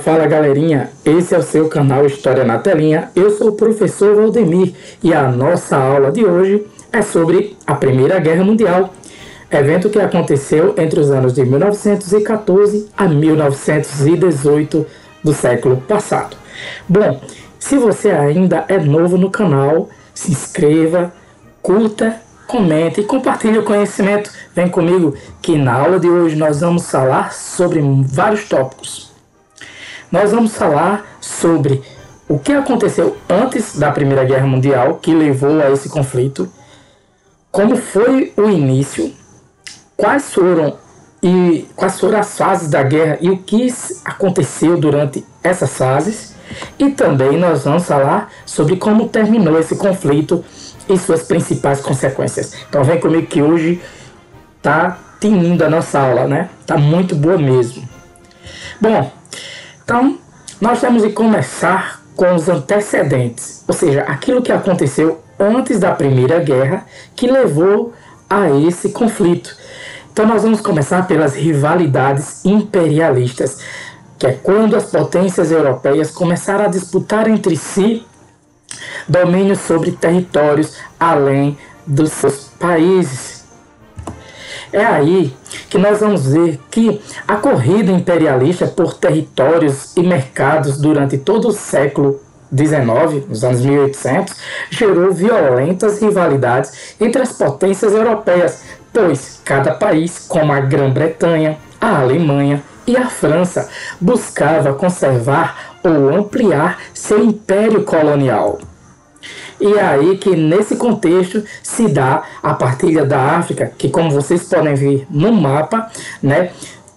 Fala galerinha, esse é o seu canal História na Telinha, eu sou o professor Valdemir e a nossa aula de hoje é sobre a Primeira Guerra Mundial, evento que aconteceu entre os anos de 1914 a 1918 do século passado. Bom, se você ainda é novo no canal, se inscreva, curta, comente e compartilhe o conhecimento. Vem comigo que na aula de hoje nós vamos falar sobre vários tópicos. Nós vamos falar sobre o que aconteceu antes da Primeira Guerra Mundial, que levou a esse conflito, como foi o início, quais foram as fases da guerra e o que aconteceu durante essas fases, e também nós vamos falar sobre como terminou esse conflito e suas principais consequências. Então vem comigo que hoje tá tinindo a nossa aula, né? Tá muito boa mesmo. Bom, então, nós temos de começar com os antecedentes, ou seja, aquilo que aconteceu antes da Primeira Guerra que levou a esse conflito. Então, nós vamos começar pelas rivalidades imperialistas, que é quando as potências europeias começaram a disputar entre si domínio sobre territórios além dos seus países. É aí que nós vamos ver que a corrida imperialista por territórios e mercados durante todo o século XIX, nos anos 1800, gerou violentas rivalidades entre as potências europeias, pois cada país, como a Grã-Bretanha, a Alemanha e a França, buscava conservar ou ampliar seu império colonial. E é aí que nesse contexto se dá a partilha da África, que como vocês podem ver no mapa, né,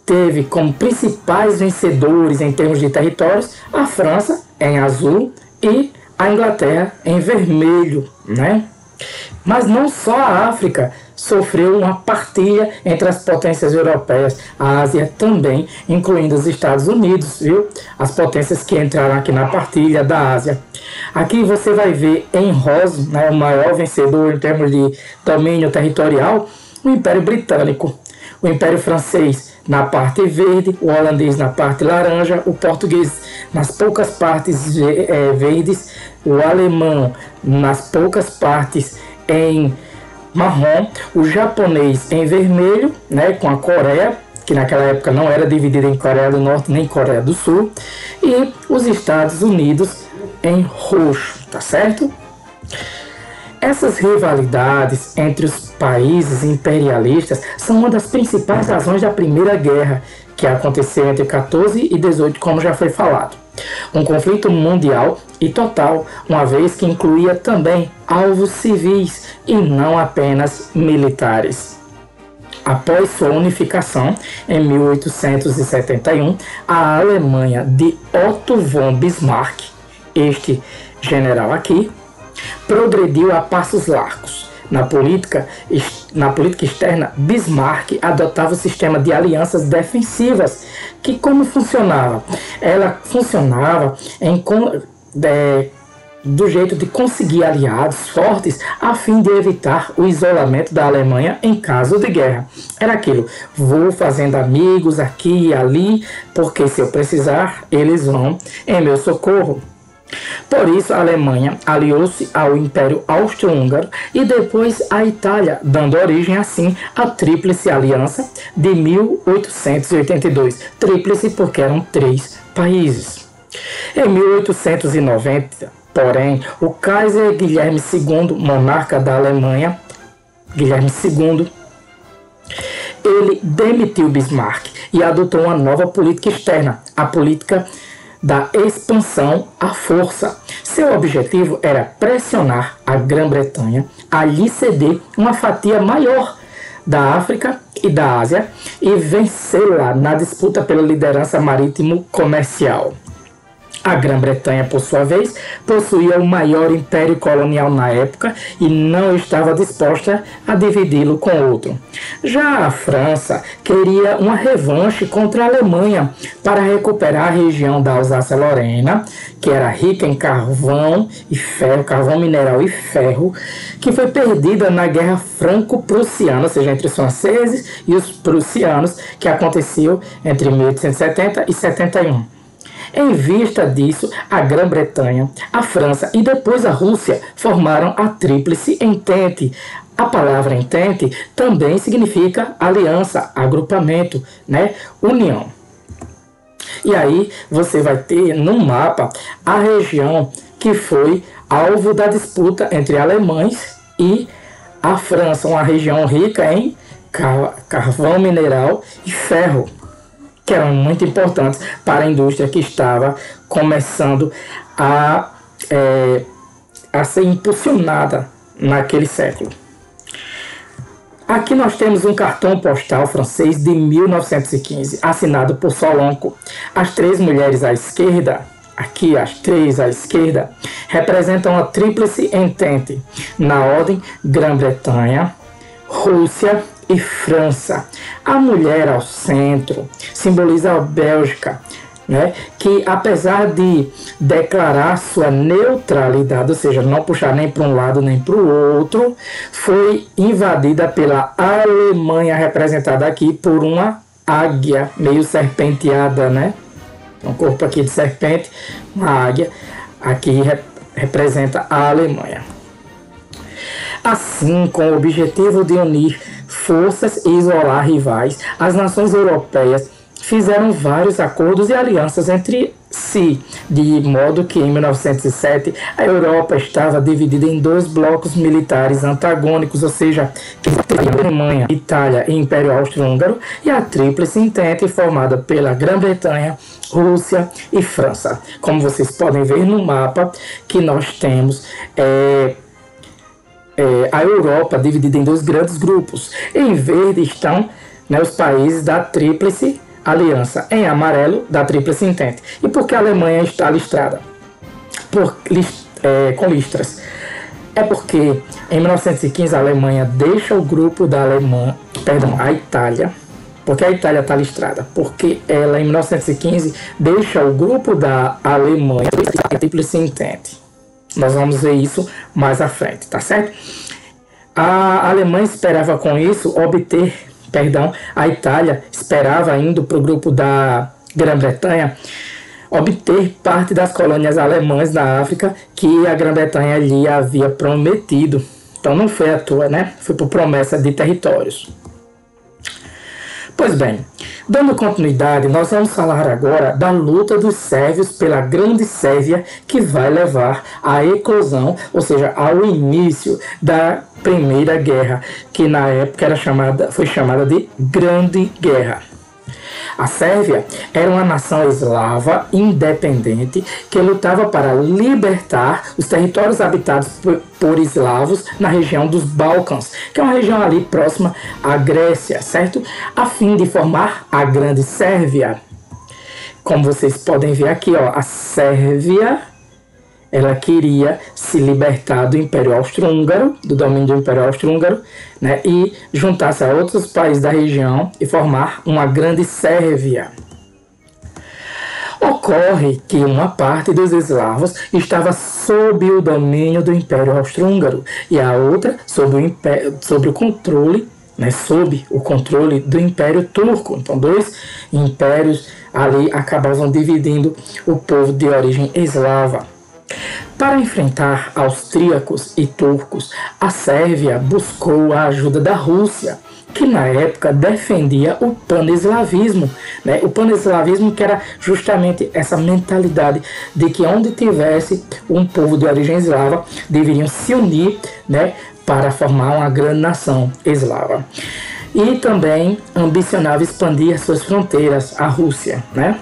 teve como principais vencedores em termos de territórios a França em azul e a Inglaterra em vermelho, né? Mas não só a África sofreu uma partilha entre as potências europeias, a Ásia também, incluindo os Estados Unidos, viu? As potências que entraram aqui na partilha da Ásia. Aqui você vai ver em rosa, né, o maior vencedor em termos de domínio territorial, o Império Britânico, o Império Francês na parte verde, o holandês na parte laranja, o português nas poucas partes verdes, o alemão nas poucas partes em marrom, o japonês em vermelho, né, com a Coreia, que naquela época não era dividida em Coreia do Norte nem Coreia do Sul, e os Estados Unidos em roxo, tá certo? Essas rivalidades entre os países imperialistas são uma das principais razões da Primeira Guerra, que aconteceu entre 14 e 18, como já foi falado. Um conflito mundial e total, uma vez que incluía também alvos civis e não apenas militares. Após sua unificação, em 1871, a Alemanha de Otto von Bismarck, este general aqui, progrediu a passos largos. Na política externa, Bismarck adotava o sistema de alianças defensivas, que como funcionava? Ela funcionava do jeito de conseguir aliados fortes a fim de evitar o isolamento da Alemanha em caso de guerra. Era aquilo, vou fazendo amigos aqui e ali, porque se eu precisar, eles vão em meu socorro. Por isso, a Alemanha aliou-se ao Império Austro-Húngaro e depois à Itália, dando origem assim à Tríplice Aliança de 1882. Tríplice porque eram 3 países. Em 1890, porém, o Kaiser Guilherme II, monarca da Alemanha, Guilherme II, ele demitiu Bismarck e adotou uma nova política externa, a política da expansão à força. Seu objetivo era pressionar a Grã-Bretanha a lhe ceder uma fatia maior da África e da Ásia e vencê-la na disputa pela liderança marítimo comercial. A Grã-Bretanha, por sua vez, possuía o maior império colonial na época e não estava disposta a dividi-lo com outro. Já a França queria uma revanche contra a Alemanha para recuperar a região da Alsácia-Lorena, que era rica em carvão e ferro, carvão mineral e ferro, que foi perdida na Guerra Franco-Prussiana, ou seja, entre os franceses e os prussianos, que aconteceu entre 1870 e 71. Em vista disso, a Grã-Bretanha, a França e depois a Rússia formaram a Tríplice Entente. A palavra entente também significa aliança, agrupamento, né? União. E aí você vai ter no mapa a região que foi alvo da disputa entre alemães e a França, uma região rica em carvão mineral e ferro, que eram muito importantes para a indústria que estava começando a ser impulsionada naquele século. Aqui nós temos um cartão postal francês de 1915, assinado por Solonco. As três mulheres à esquerda, aqui as três à esquerda, representam a Tríplice Entente, na ordem Grã-Bretanha, Rússia e França. A mulher ao centro simboliza a Bélgica, né, que apesar de declarar sua neutralidade, ou seja, não puxar nem para um lado nem para o outro, foi invadida pela Alemanha, representada aqui por uma águia meio serpenteada, né? Um corpo aqui de serpente, uma águia, aqui representa a Alemanha. Assim, com o objetivo de unir forças e isolar rivais, as nações europeias fizeram vários acordos e alianças entre si, de modo que em 1907 a Europa estava dividida em dois blocos militares antagônicos, ou seja, a Alemanha, Itália e Império Austro-Húngaro, e a Tríplice Entente formada pela Grã-Bretanha, Rússia e França. Como vocês podem ver no mapa que nós temos a Europa dividida em dois grandes grupos. Em verde estão, né, os países da Tríplice Aliança, em amarelo da Tríplice Entente. E por que a Alemanha está listrada com listras? É porque em 1915 a Alemanha deixa o grupo da a Itália. Porque a Itália está listrada? Porque ela em 1915 deixa o grupo da Alemanha, a Tríplice Entente. Nós vamos ver isso mais à frente, tá certo? A Alemanha esperava com isso a Itália esperava, indo para o grupo da Grã-Bretanha, obter parte das colônias alemãs na África que a Grã-Bretanha lhe havia prometido. Então não foi à toa, né? Foi por promessa de territórios. Pois bem, dando continuidade, nós vamos falar agora da luta dos sérvios pela Grande Sérvia, que vai levar à eclosão, ou seja, ao início da Primeira Guerra, que na época foi chamada de Grande Guerra. A Sérvia era uma nação eslava independente que lutava para libertar os territórios habitados por eslavos na região dos Balcãs, que é uma região ali próxima à Grécia, certo? A fim de formar a Grande Sérvia. Como vocês podem ver aqui, ó, a Sérvia, ela queria se libertar do Império Austro-Húngaro, do domínio do Império Austro-Húngaro, né, e juntar-se a outros países da região e formar uma Grande Sérvia. Ocorre que uma parte dos eslavos estava sob o domínio do Império Austro-Húngaro e a outra sob o controle do Império Turco. Então, dois impérios ali acabavam dividindo o povo de origem eslava. Para enfrentar austríacos e turcos, a Sérvia buscou a ajuda da Rússia, que na época defendia o paneslavismo, né? O paneslavismo, que era justamente essa mentalidade de que onde tivesse um povo de origem eslava, deveriam se unir, né, para formar uma grande nação eslava. E também ambicionava expandir suas fronteiras, a Rússia, né?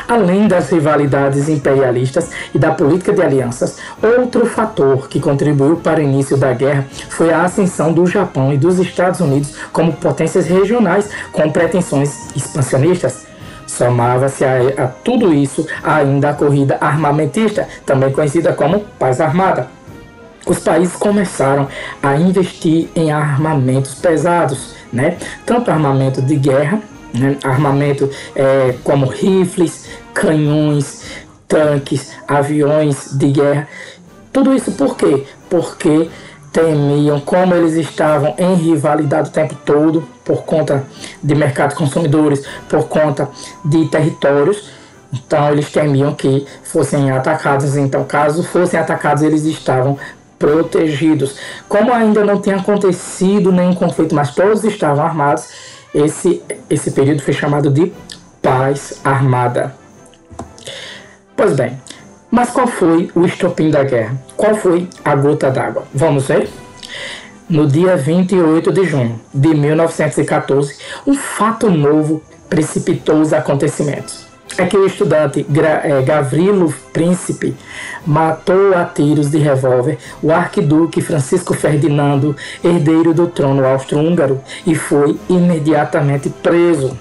Além das rivalidades imperialistas e da política de alianças, outro fator que contribuiu para o início da guerra foi a ascensão do Japão e dos Estados Unidos como potências regionais com pretensões expansionistas. Somava-se a tudo isso ainda a corrida armamentista, também conhecida como Paz Armada. Os países começaram a investir em armamentos pesados, né? Tanto armamento de guerra, né? Armamento como rifles, canhões, tanques, aviões de guerra. Tudo isso por quê? Porque temiam, como eles estavam em rivalidade o tempo todo, por conta de mercado de consumidores, por conta de territórios. Então eles temiam que fossem atacados. Então, caso fossem atacados, eles estavam protegidos. Como ainda não tinha acontecido nenhum conflito, mas todos estavam armados, esse período foi chamado de Paz Armada. Pois bem, mas qual foi o estopim da guerra? Qual foi a gota d'água? Vamos ver? No dia 28 de junho de 1914, um fato novo precipitou os acontecimentos. É que o estudante Gavrilo Príncipe matou a tiros de revólver o arquiduque Francisco Ferdinando, herdeiro do trono austro-húngaro, e foi imediatamente preso.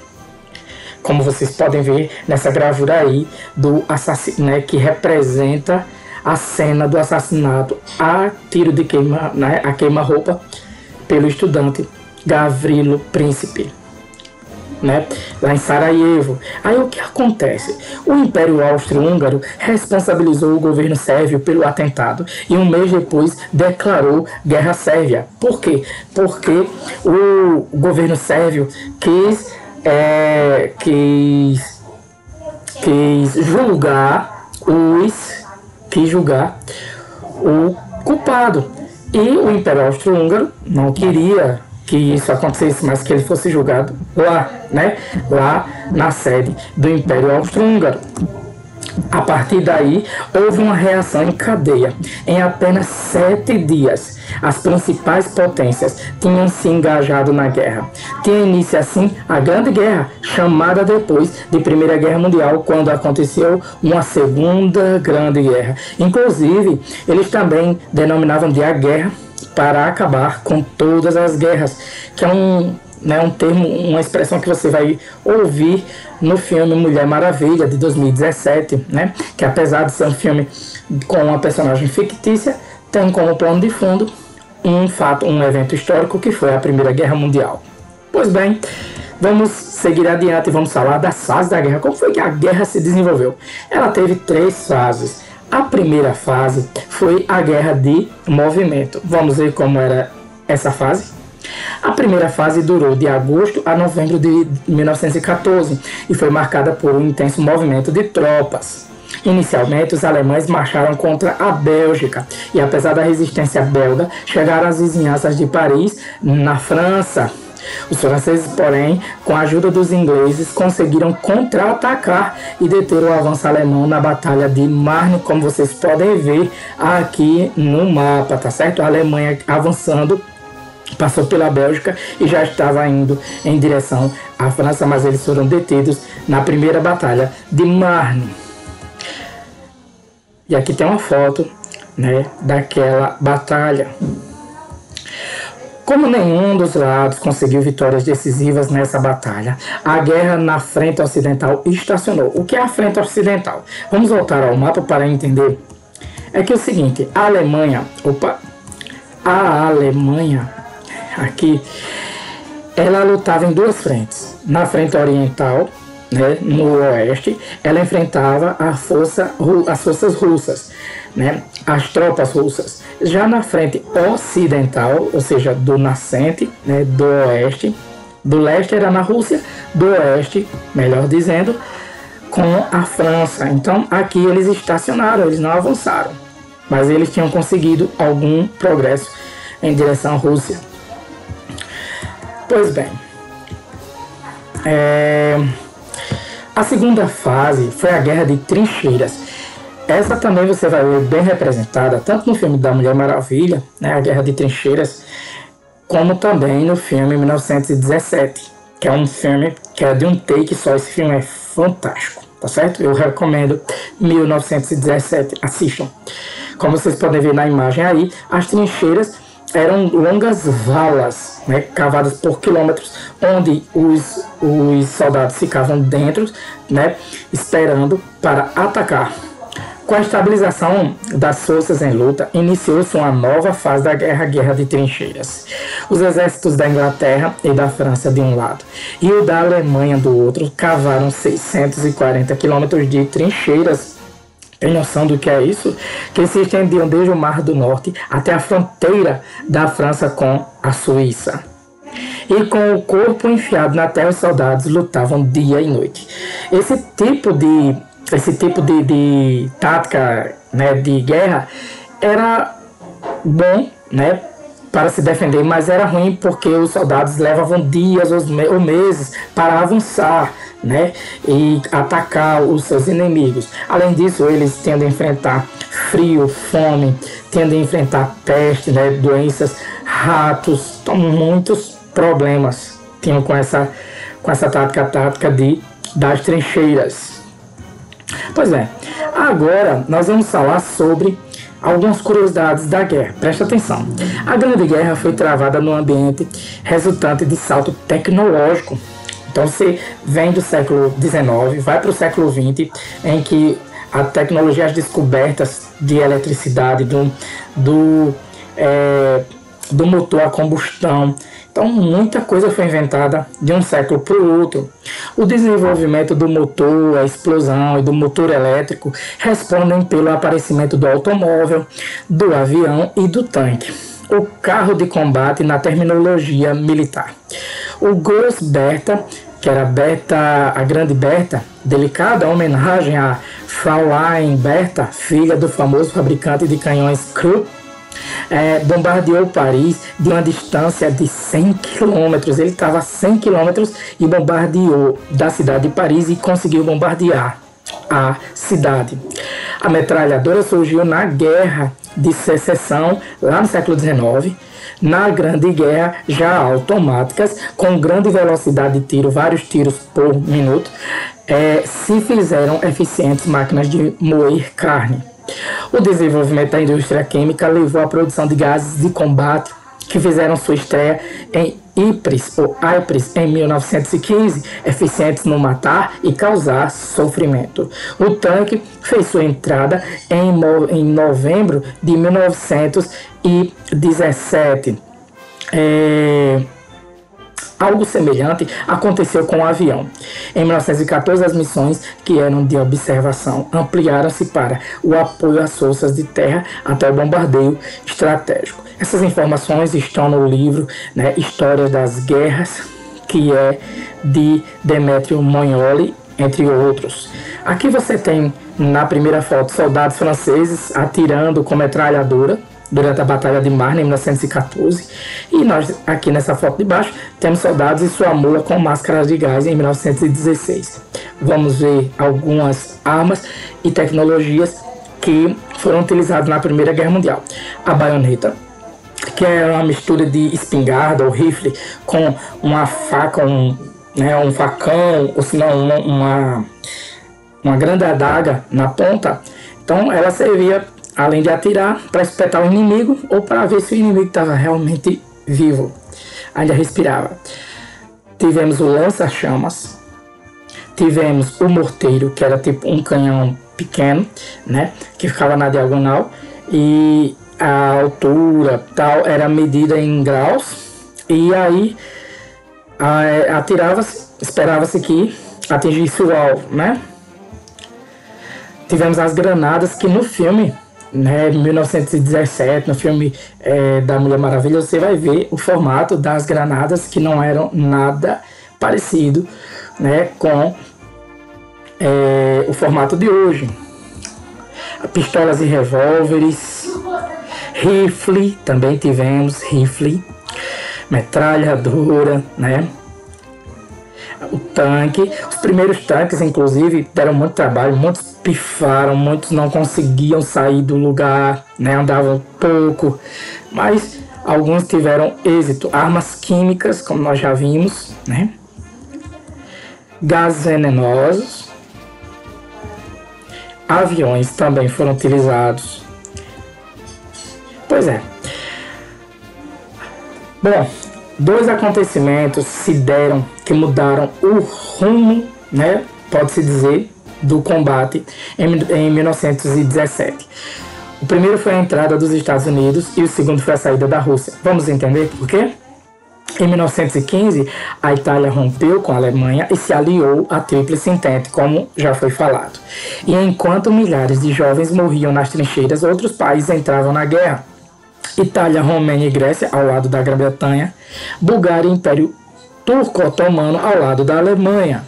Como vocês podem ver nessa gravura aí do assassino, né, que representa a cena do assassinato a tiro de queima-roupa pelo estudante Gavrilo Príncipe, né, lá em Sarajevo. Aí o que acontece? O Império Austro-Húngaro responsabilizou o governo sérvio pelo atentado e um mês depois declarou guerra sérvia. Por quê? Porque o governo sérvio quis julgar o culpado. E o Império Austro-Húngaro não queria que isso acontecesse, mas que ele fosse julgado lá, né? Lá na sede do Império Austro-Húngaro. A partir daí, houve uma reação em cadeia. Em apenas 7 dias, as principais potências tinham se engajado na guerra. Tinha início, assim, a Grande Guerra, chamada depois de Primeira Guerra Mundial, quando aconteceu uma Segunda Grande Guerra. Inclusive, eles também denominavam de a guerra para acabar com todas as guerras, que é um termo, uma expressão que você vai ouvir no filme Mulher Maravilha, de 2017, né? Que apesar de ser um filme com uma personagem fictícia, tem como plano de fundo um evento histórico que foi a Primeira Guerra Mundial. Pois bem, vamos seguir adiante e vamos falar das fases da guerra. Como foi que a guerra se desenvolveu? Ela teve 3 fases. A primeira fase foi a guerra de movimento. Vamos ver como era essa fase? A primeira fase durou de agosto a novembro de 1914 e foi marcada por um intenso movimento de tropas. Inicialmente, os alemães marcharam contra a Bélgica e, apesar da resistência belga, chegaram às vizinhanças de Paris, na França. Os franceses, porém, com a ajuda dos ingleses, conseguiram contra-atacar e deter o avanço alemão na Batalha de Marne, como vocês podem ver aqui no mapa, tá certo? A Alemanha avançando, passou pela Bélgica e já estava indo em direção à França, mas eles foram detidos na primeira batalha de Marne. E aqui tem uma foto, né, daquela batalha. Como nenhum dos lados conseguiu vitórias decisivas nessa batalha, a guerra na frente ocidental estacionou. O que é a frente ocidental? Vamos voltar ao mapa para entender. É que é o seguinte, a Alemanha aqui, ela lutava em 2 frentes. Na frente oriental, né, no oeste, ela enfrentava as forças russas, né, as tropas russas. Já na frente ocidental, ou seja, do nascente, né, do oeste, do leste era na Rússia, do oeste, melhor dizendo, com a França. Então aqui eles estacionaram, eles não avançaram, mas eles tinham conseguido algum progresso em direção à Rússia. Pois bem, a segunda fase foi a Guerra de Trincheiras. Essa também você vai ver bem representada, tanto no filme da Mulher Maravilha, né, a Guerra de Trincheiras, como também no filme 1917, que é um filme que é de um take só. Esse filme é fantástico, tá certo? Eu recomendo 1917, assistam. Como vocês podem ver na imagem aí, as trincheiras eram longas valas, né, cavadas por quilômetros, onde os soldados ficavam dentro, né, esperando para atacar. Com a estabilização das forças em luta, iniciou-se uma nova fase da guerra, a Guerra de Trincheiras. Os exércitos da Inglaterra e da França de um lado e o da Alemanha do outro cavaram 640 quilômetros de trincheiras. Tem noção do que é isso? Que se estendiam desde o Mar do Norte até a fronteira da França com a Suíça. E com o corpo enfiado na terra, os soldados lutavam dia e noite. Esse tipo de tática, né, de guerra era bom, né, para se defender, mas era ruim porque os soldados levavam dias ou meses para avançar, né, e atacar os seus inimigos. Além disso, eles tinham de enfrentar frio, fome, tinham de enfrentar peste, né, doenças, ratos, então, muitos problemas tinham com essa tática das trincheiras. Pois é, agora nós vamos falar sobre algumas curiosidades da guerra. Presta atenção. A Grande Guerra foi travada no ambiente resultante de salto tecnológico. Então você vem do século XIX, vai para o século XX, em que a tecnologia, as descobertas de eletricidade, do motor a combustão. Então, muita coisa foi inventada de um século para o outro. O desenvolvimento do motor, a explosão e do motor elétrico respondem pelo aparecimento do automóvel, do avião e do tanque. O carro de combate na terminologia militar. O Gross Bertha, que era a Grande Bertha, delicada homenagem a Fraulein Bertha, filha do famoso fabricante de canhões Krupp, bombardeou Paris de uma distância de 100 km. Ele estava a 100 km e bombardeou da cidade de Paris e conseguiu bombardear a cidade. A metralhadora surgiu na Guerra de Secessão, lá no século XIX. Na Grande Guerra, já automáticas, com grande velocidade de tiro, vários tiros por minuto, se fizeram eficientes máquinas de moer carne. O desenvolvimento da indústria química levou à produção de gases de combate que fizeram sua estreia em Ypres em 1915, eficientes no matar e causar sofrimento. O tanque fez sua entrada em novembro de 1917. Algo semelhante aconteceu com o avião. Em 1914, as missões que eram de observação ampliaram-se para o apoio às forças de terra até o bombardeio estratégico. Essas informações estão no livro, né, História das Guerras, que é de Demetrio Mognoli, entre outros. Aqui você tem na primeira foto soldados franceses atirando com metralhadora durante a Batalha de Marne, em 1914. E nós, aqui nessa foto de baixo, temos soldados e sua mula com máscaras de gás em 1916. Vamos ver algumas armas e tecnologias que foram utilizadas na Primeira Guerra Mundial. A baioneta, que é uma mistura de espingarda ou rifle com uma faca, um facão, ou se não, uma grande adaga na ponta. Então ela servia, além de atirar, para espetar o inimigo ou para ver se o inimigo estava realmente vivo, ainda respirava. Tivemos o lança-chamas, tivemos o morteiro, que era tipo um canhão pequeno, né, que ficava na diagonal, e a altura tal era medida em graus, e aí atirava-se, esperava-se que atingisse o alvo, né. Tivemos as granadas, que no filme, né, 1917, no filme da Mulher Maravilha, você vai ver o formato das granadas, que não eram nada parecido, né, com o formato de hoje. Pistolas e revólveres, rifle, também tivemos rifle, metralhadora, né, o tanque. Os primeiros tanques, inclusive, deram muito trabalho, muitos pifaram, muitos não conseguiam sair do lugar, né, andavam pouco, mas alguns tiveram êxito. Armas químicas, como nós já vimos, né, gases venenosos, aviões também foram utilizados. Pois é, Bom, dois acontecimentos se deram que mudaram o rumo, né, pode-se dizer, do combate em 1917. O primeiro foi a entrada dos Estados Unidos e o segundo foi a saída da Rússia. Vamos entender por quê? Em 1915, a Itália rompeu com a Alemanha e se aliou à Tríplice Entente, como já foi falado. E enquanto milhares de jovens morriam nas trincheiras, outros países entravam na guerra. Itália, Romênia e Grécia ao lado da Grã-Bretanha, Bulgária e Império Turco-Otomano ao lado da Alemanha.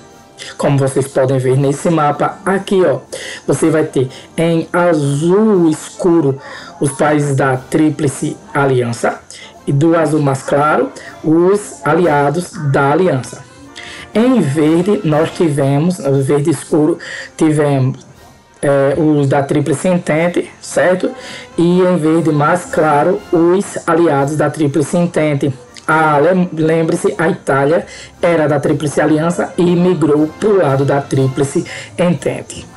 Como vocês podem ver nesse mapa aqui, ó, você vai ter em azul escuro os países da Tríplice Aliança e do azul mais claro os aliados da aliança. Em verde nós tivemos, no verde escuro, tivemos os da Tríplice Entente, certo? E em verde mais claro os aliados da Tríplice Entente. Lembre-se, a Itália era da Tríplice Aliança e migrou para o lado da Tríplice Entente.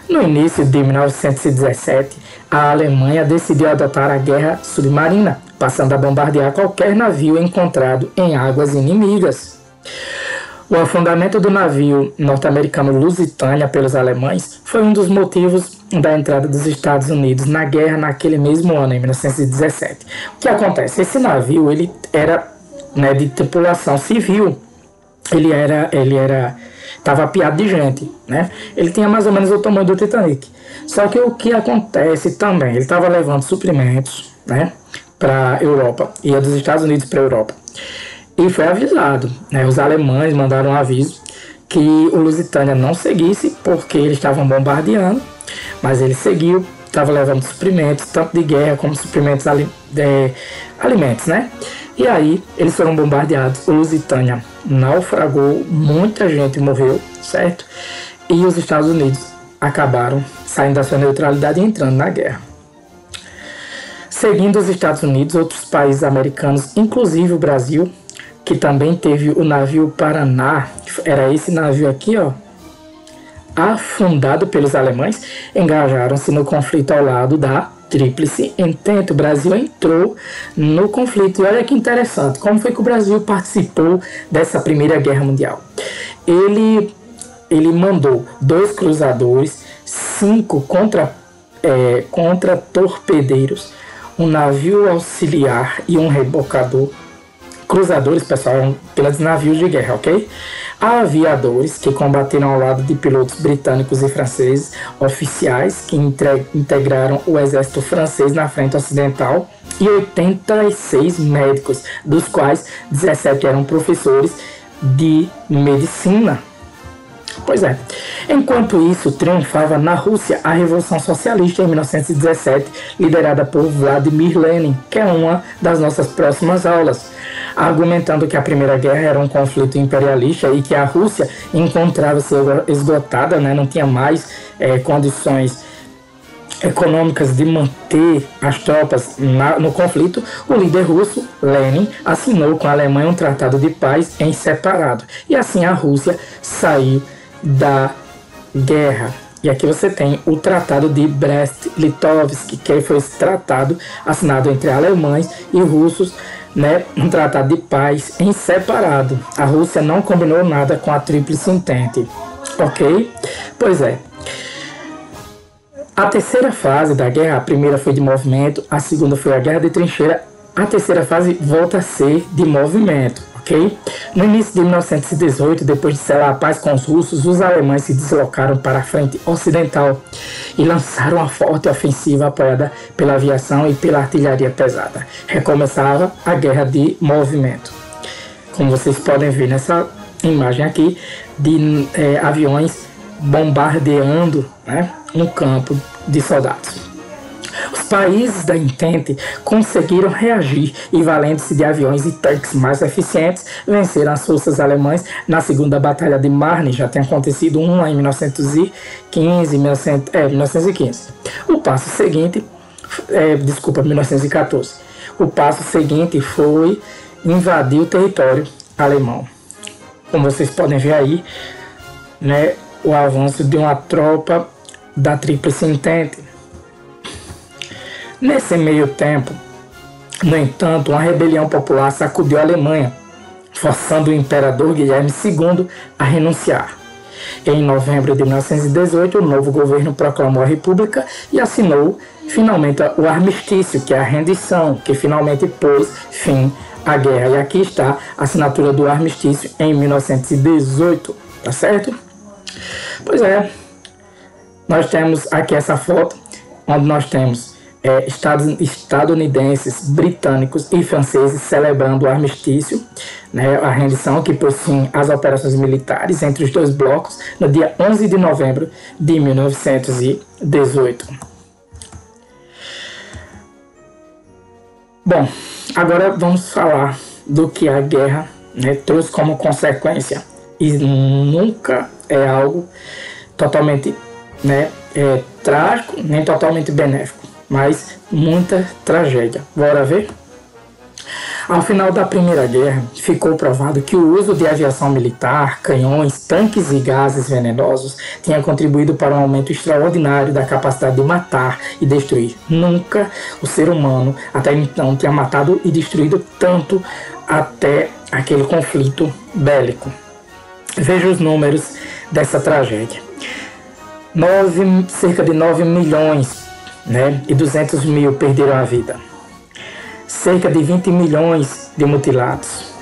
No início de 1917, a Alemanha decidiu adotar a guerra submarina, passando a bombardear qualquer navio encontrado em águas inimigas. O afundamento do navio norte-americano Lusitânia pelos alemães foi um dos motivos da entrada dos Estados Unidos na guerra naquele mesmo ano, em 1917. O que acontece? Esse navio ele era, né, de tripulação civil. Ele estava apiado de gente, né? Ele tinha mais ou menos o tamanho do Titanic. Só que o que acontece também? Ele estava levando suprimentos, né, para a Europa, ia dos Estados Unidos para a Europa. E foi avisado, né? Os alemães mandaram um aviso que o Lusitânia não seguisse porque eles estavam bombardeando, mas ele seguiu, estava levando suprimentos, tanto de guerra como suprimentos alimentos, né? E aí eles foram bombardeados, o Lusitânia naufragou, muita gente morreu, certo? E os Estados Unidos acabaram saindo da sua neutralidade e entrando na guerra. Seguindo os Estados Unidos, outros países americanos, inclusive o Brasil, que também teve o navio Paraná, era esse navio aqui, ó, afundado pelos alemães, engajaram-se no conflito ao lado da Tríplice Entente. O Brasil entrou no conflito. E olha que interessante, como foi que o Brasil participou dessa Primeira Guerra Mundial. Ele mandou 2 cruzadores, 5 contra-torpedeiros, um navio auxiliar e um rebocador. Cruzadores, pessoal, eram pelos navios de guerra, ok? Aviadores, que combateram ao lado de pilotos britânicos e franceses, oficiais, que integraram o exército francês na frente ocidental, e 86 médicos, dos quais 17 eram professores de medicina. Pois é. Enquanto isso, triunfava na Rússia a Revolução Socialista em 1917, liderada por Vladimir Lenin, que é uma das nossas próximas aulas, argumentando que a Primeira Guerra era um conflito imperialista e que a Rússia encontrava-se esgotada, né, não tinha mais condições econômicas de manter as tropas no conflito. O líder russo, Lenin, assinou com a Alemanha um tratado de paz em separado. E assim a Rússia saiu da guerra. E aqui você tem o Tratado de Brest-Litovsk, que foi esse tratado assinado entre alemães e russos, né, um tratado de paz em separado. A Rússia não combinou nada com a Tríplice Entente, ok? Pois é. A terceira fase da guerra, a primeira foi de movimento, a segunda foi a guerra de trincheira, a terceira fase volta a ser de movimento, ok? No início de 1918, depois de selar a paz com os russos, os alemães se deslocaram para a frente ocidental e lançaram uma forte ofensiva apoiada pela aviação e pela artilharia pesada. Recomeçava a guerra de movimento. Como vocês podem ver nessa imagem aqui, de aviões bombardeando, né, um campo de soldados. Os países da Entente conseguiram reagir e, valendo-se de aviões e tanques mais eficientes, venceram as forças alemãs na Segunda Batalha de Marne. Já tem acontecido uma em 1915. O passo seguinte, 1914. O passo seguinte foi invadir o território alemão. Como vocês podem ver aí, né, o avanço de uma tropa da Tríplice Entente. Nesse meio tempo, No entanto, uma rebelião popular sacudiu a Alemanha, forçando o imperador Guilherme II a renunciar. Em novembro de 1918, o novo governo proclamou a República e assinou finalmente o armistício, que é a rendição, que finalmente pôs fim à guerra. E aqui está a assinatura do armistício em 1918, tá certo? Pois é, nós temos aqui essa foto, onde nós temos estadunidenses, britânicos e franceses celebrando o armistício, né, a rendição que pôs fim às operações militares entre os dois blocos no dia 11 de novembro de 1918. Bom, agora vamos falar do que a guerra, né, trouxe como consequência, e nunca é algo totalmente, né, trágico nem totalmente benéfico, mas muita tragédia. Bora ver? Ao final da Primeira Guerra, ficou provado que o uso de aviação militar, canhões, tanques e gases venenosos tinha contribuído para um aumento extraordinário da capacidade de matar e destruir. Nunca o ser humano até então tinha matado e destruído tanto até aquele conflito bélico. Veja os números dessa tragédia. Cerca de 9 milhões, né, e 200 mil perderam a vida. Cerca de 20 milhões de mutilados.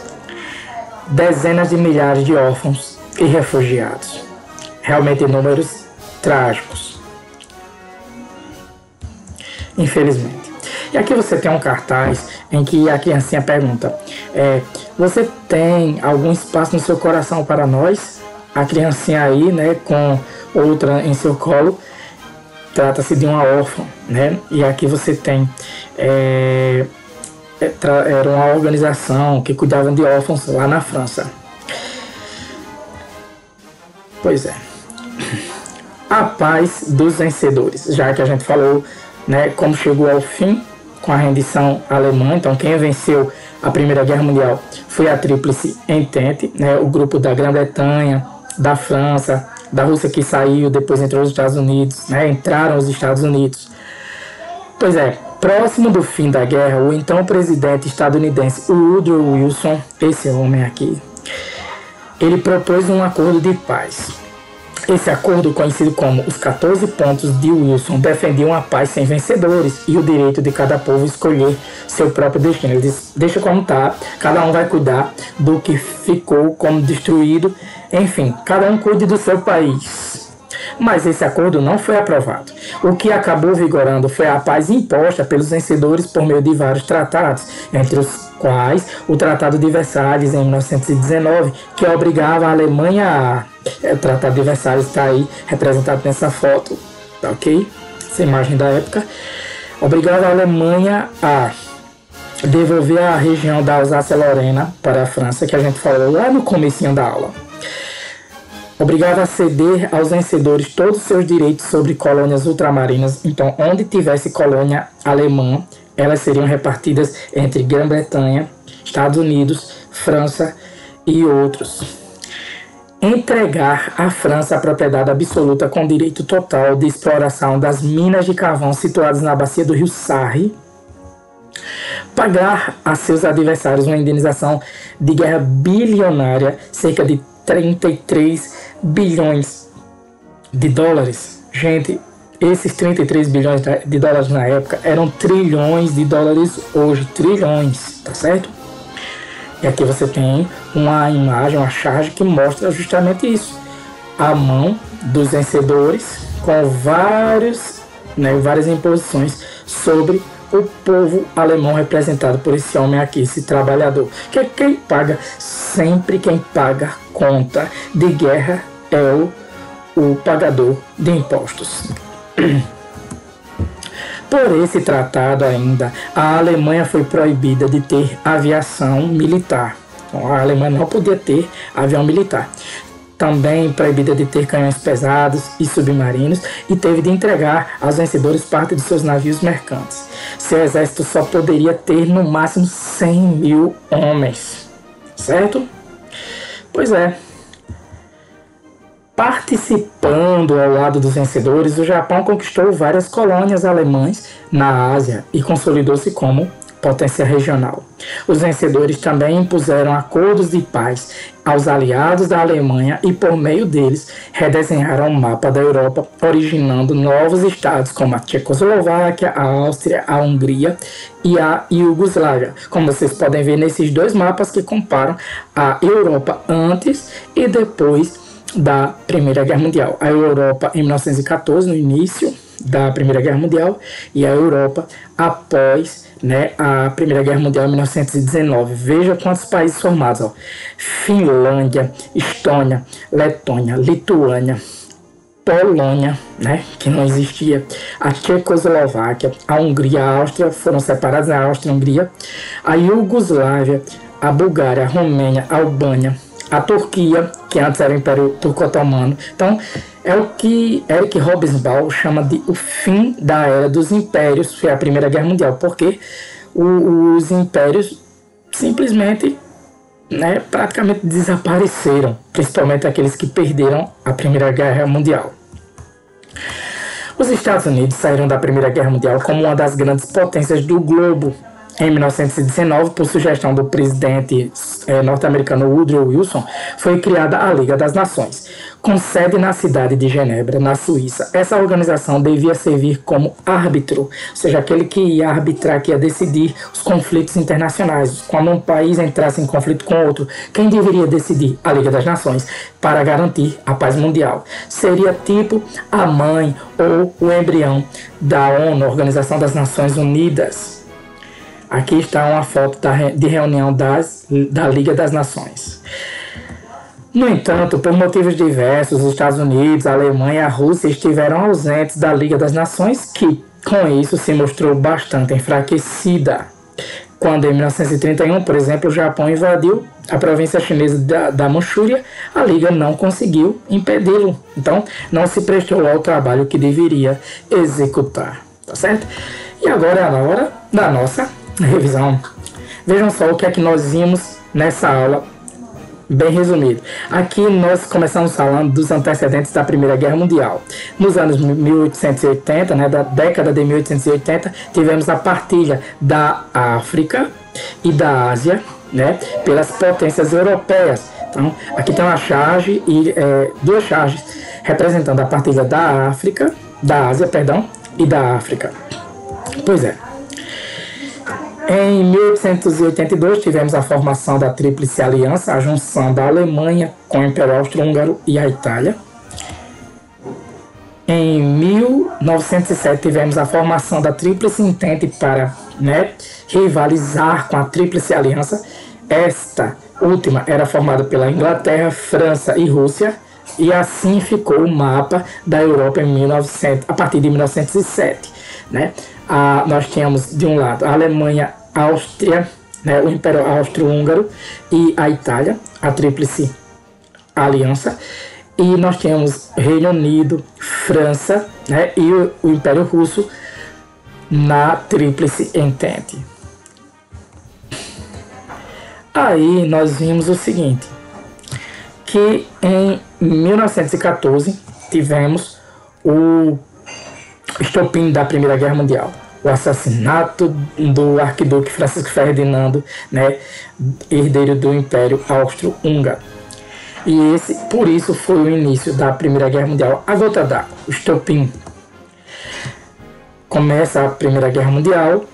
Dezenas de milhares de órfãos e refugiados. Realmente números trágicos. Infelizmente. E aqui você tem um cartaz em que a criancinha pergunta: você tem algum espaço no seu coração para nós? A criancinha aí, né, com outra em seu colo, trata-se de uma órfã, né? E aqui você tem era uma organização que cuidava de órfãos lá na França. Pois é. A paz dos vencedores, já que a gente falou, né, como chegou ao fim com a rendição alemã. Então quem venceu a Primeira Guerra Mundial foi a Tríplice Entente, né, o grupo da Grã-Bretanha, da França, da Rússia, que saiu, depois entrou os Estados Unidos, né, entraram os Estados Unidos. Pois é, próximo do fim da guerra, o então presidente estadunidense Woodrow Wilson, esse homem aqui, ele propôs um acordo de paz. Esse acordo, conhecido como os 14 pontos de Wilson, defendia uma paz sem vencedores e o direito de cada povo escolher seu próprio destino. Ele disse: deixa como está, cada um vai cuidar do que ficou como destruído, enfim, cada um cuide do seu país. Mas esse acordo não foi aprovado. O que acabou vigorando foi a paz imposta pelos vencedores por meio de vários tratados, entre os quais o Tratado de Versalhes em 1919, que obrigava a Alemanha a... O Tratado de Versalhes está aí representado nessa foto, tá ok? Essa imagem da época. Obrigava a Alemanha a devolver a região da Alsácia-Lorena para a França, que a gente falou lá no comecinho da aula. Obrigava a ceder aos vencedores todos os seus direitos sobre colônias ultramarinas. Então, onde tivesse colônia alemã, elas seriam repartidas entre Grã-Bretanha, Estados Unidos, França e outros. Entregar à França a propriedade absoluta com direito total de exploração das minas de carvão situadas na bacia do rio Sarre. Pagar a seus adversários uma indenização de guerra bilionária, cerca de 33 bilhões de dólares. Gente, esses 33 bilhões de dólares na época eram trilhões de dólares hoje, trilhões, tá certo? E aqui você tem uma imagem, uma charge que mostra justamente isso. A mão dos vencedores com várias imposições sobre o povo alemão representado por esse homem aqui, esse trabalhador. Que quem paga, sempre quem paga conta de guerra é o pagador de impostos. Por esse tratado ainda, a Alemanha foi proibida de ter aviação militar. Então, a Alemanha não podia ter avião militar. Também proibida de ter canhões pesados e submarinos, e teve de entregar aos vencedores parte de seus navios mercantes. Seu exército só poderia ter no máximo 100 mil homens. Certo? Pois é. Participando ao lado dos vencedores, o Japão conquistou várias colônias alemãs na Ásia e consolidou-se como potência regional. Os vencedores também impuseram acordos de paz aos aliados da Alemanha e, por meio deles, redesenharam o mapa da Europa, originando novos estados como a Tchecoslováquia, a Áustria, a Hungria e a Iugoslávia. Como vocês podem ver nesses dois mapas que comparam a Europa antes e depois da Primeira Guerra Mundial. A Europa em 1914, no início da Primeira Guerra Mundial, e a Europa após, né, a Primeira Guerra Mundial em 1919. Veja quantos países formados, ó. Finlândia, Estônia, Letônia, Lituânia, Polônia, né, que não existia, a Tchecoslováquia, a Hungria, a Áustria, foram separados, a Áustria e a Hungria, a Iugoslávia, a Bulgária, a Romênia, a Albânia, a Turquia, que antes era o Império Turco-Otomano. Então, é o que Erich Hobsbawm chama de o fim da era dos impérios, foi a Primeira Guerra Mundial, porque os impérios simplesmente, né, praticamente desapareceram, principalmente aqueles que perderam a Primeira Guerra Mundial. Os Estados Unidos saíram da Primeira Guerra Mundial como uma das grandes potências do globo. Em 1919, por sugestão do presidente norte-americano Woodrow Wilson, foi criada a Liga das Nações, com sede na cidade de Genebra, na Suíça. Essa organização devia servir como árbitro, ou seja, aquele que ia arbitrar, que ia decidir os conflitos internacionais. Quando um país entrasse em conflito com outro, quem deveria decidir? A Liga das Nações, para garantir a paz mundial. Seria tipo a mãe ou o embrião da ONU, Organização das Nações Unidas. Aqui está uma foto de reunião da Liga das Nações. No entanto, por motivos diversos, os Estados Unidos, a Alemanha e a Rússia estiveram ausentes da Liga das Nações, que, com isso, se mostrou bastante enfraquecida. Quando, em 1931, por exemplo, o Japão invadiu a província chinesa da Manchúria, a Liga não conseguiu impedi-lo. Então, não se prestou ao trabalho que deveria executar. Tá certo? E agora é a hora da nossa revisão. Vejam só o que é que nós vimos nessa aula, bem resumido. Aqui nós começamos falando dos antecedentes da Primeira Guerra Mundial. Nos anos 1880, né, da década de 1880, tivemos a partilha da África e da Ásia, né, pelas potências europeias. Então, aqui tem uma charge e duas charges representando a partilha da África, da Ásia, perdão, e da África. Pois é. Em 1882 tivemos a formação da Tríplice Aliança, a junção da Alemanha com o Império Austro-Húngaro e a Itália. Em 1907 tivemos a formação da Tríplice Entente para, né, rivalizar com a Tríplice Aliança. Esta última era formada pela Inglaterra, França e Rússia, e assim ficou o mapa da Europa a partir de 1907. Né? Nós tínhamos de um lado a Alemanha, a Áustria, né, o Império Austro-Húngaro e a Itália, a Tríplice Aliança, e nós tínhamos Reino Unido, França, né, e o Império Russo na Tríplice Entente. Aí nós vimos o seguinte, que em 1914 tivemos o estopim da Primeira Guerra Mundial, o assassinato do arquiduque Francisco Ferdinando, né, herdeiro do Império Austro-Húngaro. E por isso foi o início da Primeira Guerra Mundial, a gota d'água, o estopim. Começa a Primeira Guerra Mundial,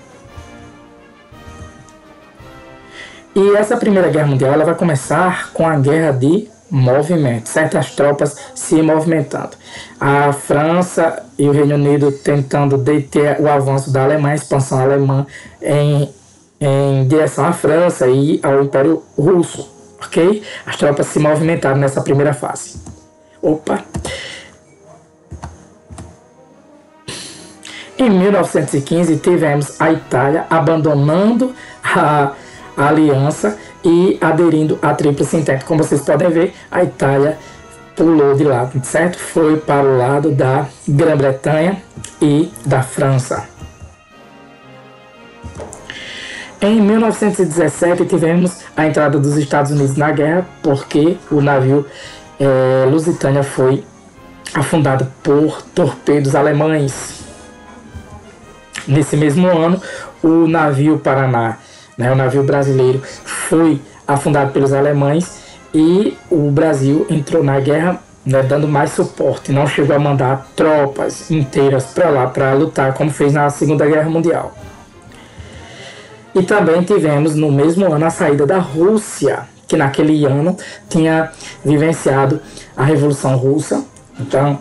e essa Primeira Guerra Mundial ela vai começar com a guerra de movimento, certas tropas se movimentando. A França e o Reino Unido tentando deter o avanço da Alemanha, a expansão alemã em direção à França e ao Império Russo, ok? As tropas se movimentaram nessa primeira fase. Em 1915 tivemos a Itália abandonando a aliança e aderindo à Tríplice Entente. Como vocês podem ver, a Itália pulou de lado, certo? Foi para o lado da Grã-Bretanha e da França. Em 1917 tivemos a entrada dos Estados Unidos na guerra, porque o navio Lusitânia foi afundado por torpedos alemães. Nesse mesmo ano, o navio Paraná, né, o navio brasileiro, foi afundado pelos alemães e o Brasil entrou na guerra, né, dando mais suporte. Não chegou a mandar tropas inteiras para lá para lutar, como fez na Segunda Guerra Mundial. E também tivemos no mesmo ano a saída da Rússia, que naquele ano tinha vivenciado a Revolução Russa. Então,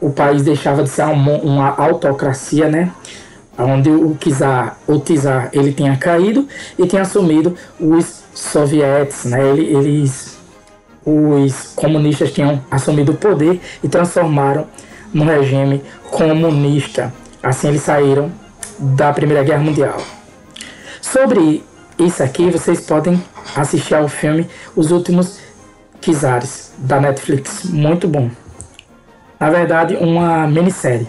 o país deixava de ser uma autocracia, né? Onde o czar ele tinha caído e tinha assumido os sovietes, né? Os comunistas tinham assumido o poder e transformaram no regime comunista. Assim eles saíram da Primeira Guerra Mundial. Sobre isso aqui, vocês podem assistir ao filme Os Últimos Czares, da Netflix. Muito bom. Na verdade, uma minissérie.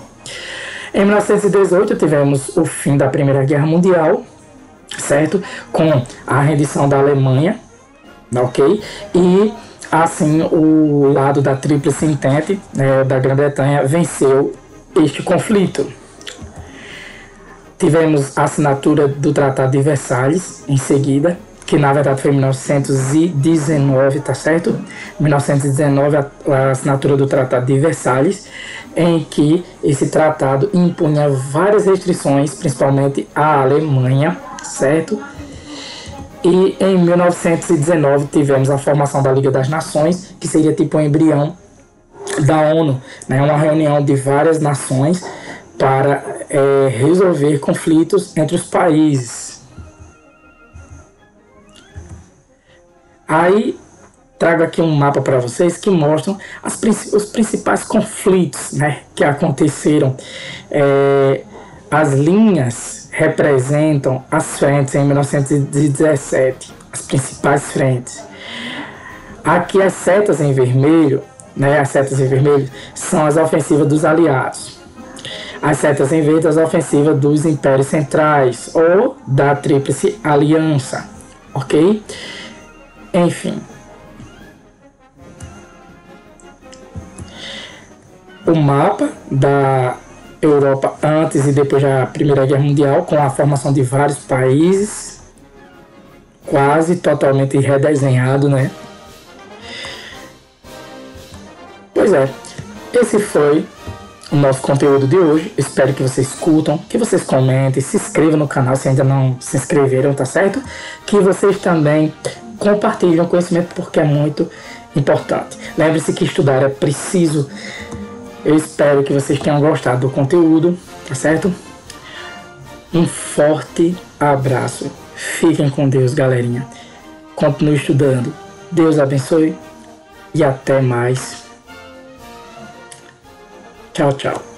Em 1918, tivemos o fim da Primeira Guerra Mundial, certo? Com a rendição da Alemanha, ok? E, assim, o lado da Tríplice Entente, né, da Grã-Bretanha, venceu este conflito. Tivemos a assinatura do Tratado de Versalhes em seguida, que na verdade foi em 1919, tá certo? Em 1919, a assinatura do Tratado de Versalhes, em que esse tratado impunha várias restrições, principalmente à Alemanha, certo? E em 1919 tivemos a formação da Liga das Nações, que seria tipo um embrião da ONU, né? Uma reunião de várias nações para resolver conflitos entre os países. Aí trago aqui um mapa para vocês que mostram os principais conflitos, né, que aconteceram. As linhas representam as frentes em 1917, as principais frentes. Aqui as setas em vermelho, né, as setas em vermelho são as ofensivas dos aliados. As setas em verde, as ofensivas dos impérios centrais ou da Tríplice Aliança, ok? Enfim. O mapa da Europa antes e depois da Primeira Guerra Mundial, com a formação de vários países, quase totalmente redesenhado, né? Pois é, esse foi o nosso conteúdo de hoje. Espero que vocês curtam, que vocês comentem, se inscrevam no canal se ainda não se inscreveram, tá certo? Que vocês também compartilhem o conhecimento, porque é muito importante. Lembre-se que estudar é preciso. Eu espero que vocês tenham gostado do conteúdo, tá certo? Um forte abraço. Fiquem com Deus, galerinha. Continue estudando. Deus abençoe e até mais. Tchau, tchau.